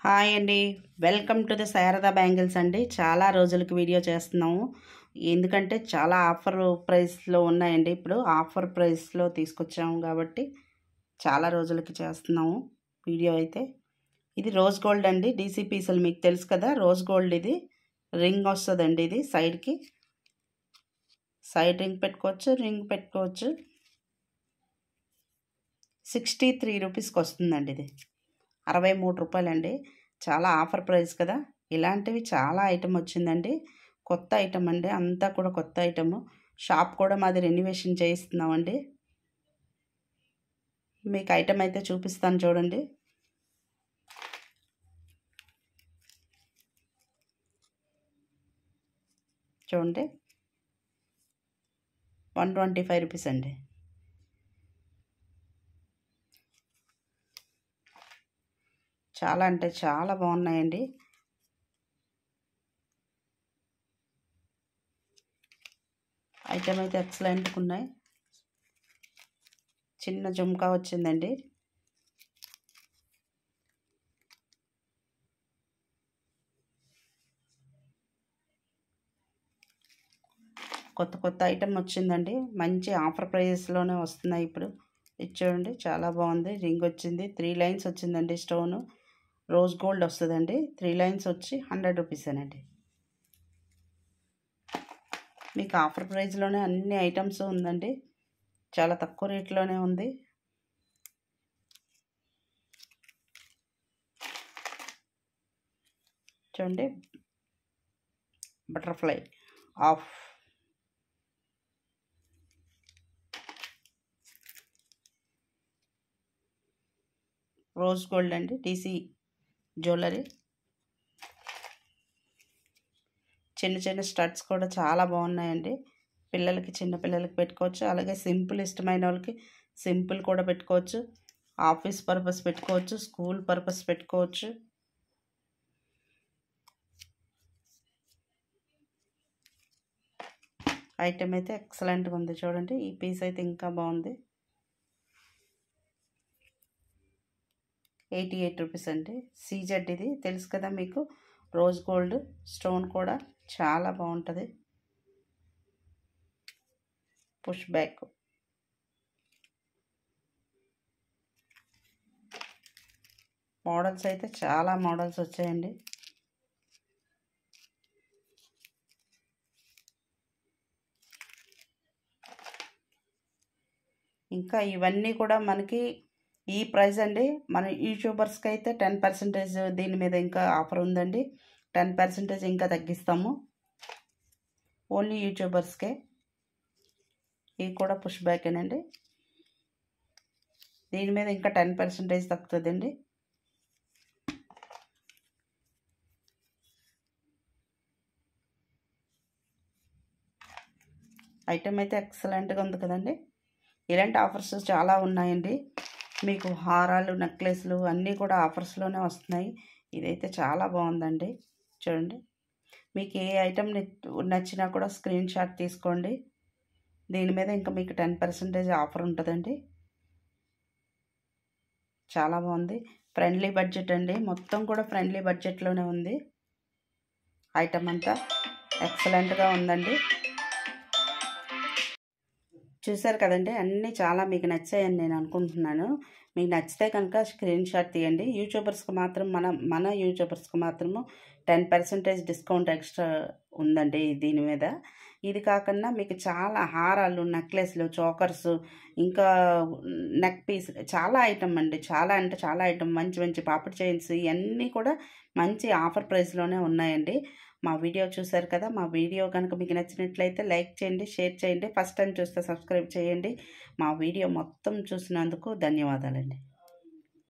Hi అండి, welcome to the Sharada bangles అండి. చాలా రోజులకి వీడియో చేస్తున్నాము. ఎందుకంటే చాలా ఆఫర్ ప్రైస్లో ఉన్నాయండి. ఇప్పుడు ఆఫర్ ప్రైస్లో తీసుకొచ్చాము కాబట్టి చాలా రోజులకి చేస్తున్నాము వీడియో. అయితే ఇది రోజ్ గోల్డ్ అండి, డీసీ పీసులు మీకు తెలుసు కదా. రోజ్ గోల్డ్ ఇది రింగ్ వస్తుందండి. ఇది సైడ్ రింగ్ పెట్టుకోవచ్చు, రింగ్ పెట్టుకోవచ్చు. 63 రూపీస్కి వస్తుందండి. ఇది 63 రూపాయలండి. చాలా ఆఫర్ ప్రైస్ కదా. ఇలాంటివి చాలా ఐటమ్ వచ్చిందండి. కొత్త ఐటమ్ అండి, అంతా కూడా కొత్త ఐటమ్. షాప్ కూడా మాది రెన్యువేషన్ చేయిస్తున్నామండి. మీకు ఐటమ్ అయితే చూపిస్తాను చూడండి. చూడండి, 125 రూపీస్ అండి. చాలా అంటే చాలా బాగున్నాయండి. ఐటమ్ అయితే ఎక్సలెంట్గా ఉన్నాయి. చిన్న జుమ్కా వచ్చిందండి. కొత్త ఐటమ్ వచ్చిందండి. మంచి ఆఫర్ ప్రైస్లోనే వస్తున్నాయి ఇప్పుడు. ఇది చూడండి, చాలా బాగుంది. రింగ్ వచ్చింది, 3 లైన్స్ వచ్చిందండి. స్టోను రోజ్ గోల్డ్ వస్తుందండి. 3 లైన్స్ వచ్చి 100 రూపీసేనండి. మీకు ఆఫర్ ప్రైస్లోనే అన్ని ఐటమ్స్ ఉందండి. చాలా తక్కువ రేట్లోనే ఉంది. చూడండి, బటర్ఫ్లై ఆఫ్ రోజ్ గోల్డ్ అండి, డీసీ జ్యువెలరీ. చిన్న స్టడ్స్ కూడా చాలా బాగున్నాయండి. చిన్న పిల్లలకి పెట్టుకోవచ్చు. అలాగే సింపుల్ ఇష్టమైన వాళ్ళకి సింపుల్ కూడా పెట్టుకోవచ్చు. ఆఫీస్ పర్పస్ పెట్టుకోవచ్చు, స్కూల్ పర్పస్ పెట్టుకోవచ్చు. ఐటమ్ అయితే ఎక్సలెంట్గా ఉంది. చూడండి, ఈ పీస్ అయితే ఇంకా బాగుంది. 88 రూపీస్ అండి. సీజెడ్ ఇది తెలుసు కదా మీకు. రోజ్ గోల్డ్ స్టోన్ కూడా చాలా బాగుంటుంది. పుష్ బ్యాక్ మోడల్స్ అయితే చాలా మోడల్స్ వచ్చాయండి. ఇంకా ఇవన్నీ కూడా మనకి ఈ ప్రైస్ అండి. మన యూట్యూబర్స్కి అయితే 10% దీని మీద ఇంకా ఆఫర్ ఉందండి. 10% ఇంకా తగ్గిస్తాము ఓన్లీ యూట్యూబర్స్కే. ఇవి కూడా పుష్ బ్యాకేనండి. దీని మీద ఇంకా 10% తగ్గుతుందండి. ఐటమ్ అయితే ఎక్సలెంట్గా ఉంది కదండి. ఇలాంటి ఆఫర్స్ చాలా ఉన్నాయండి. మీకు హారాలు, నెక్లెస్లు అన్నీ కూడా ఆఫర్స్లోనే వస్తున్నాయి. ఇదైతే చాలా బాగుందండి. చూడండి, మీకు ఏ ఐటమ్ నచ్చినా కూడా స్క్రీన్ షాట్ తీసుకోండి. దీని మీద ఇంకా మీకు 10% ఆఫర్ ఉంటుందండి. చాలా బాగుంది. ఫ్రెండ్లీ బడ్జెట్ అండి, మొత్తం కూడా ఫ్రెండ్లీ బడ్జెట్లోనే ఉంది. ఐటమ్ అంతా ఎక్సలెంట్గా ఉందండి. చూసారు కదండి, అన్నీ చాలా మీకు నచ్చాయని నేను అనుకుంటున్నాను. మీకు నచ్చితే కనుక స్క్రీన్ షాట్ తీయండి. యూట్యూబర్స్కి మాత్రం మన యూట్యూబర్స్కి మాత్రము 10% డిస్కౌంట్ ఎక్స్ట్రా ఉందండి దీని మీద. ఇది కాకుండా మీకు చాలా హారాలు, నెక్లెస్లు, చోకర్స్, ఇంకా నెక్ పీస్ చాలా ఐటమ్ అండి. చాలా అంటే చాలా ఐటమ్, మంచి పాపిడి చైన్స్ ఇవన్నీ కూడా మంచి ఆఫర్ ప్రైస్లోనే ఉన్నాయండి. మా వీడియో చూసారు కదా. మా వీడియో కనుక మీకు నచ్చినట్లయితే లైక్ చేయండి, షేర్ చేయండి. ఫస్ట్ టైం చూస్తే సబ్స్క్రైబ్ చేయండి. మా వీడియో మొత్తం చూసినందుకు ధన్యవాదాలండి.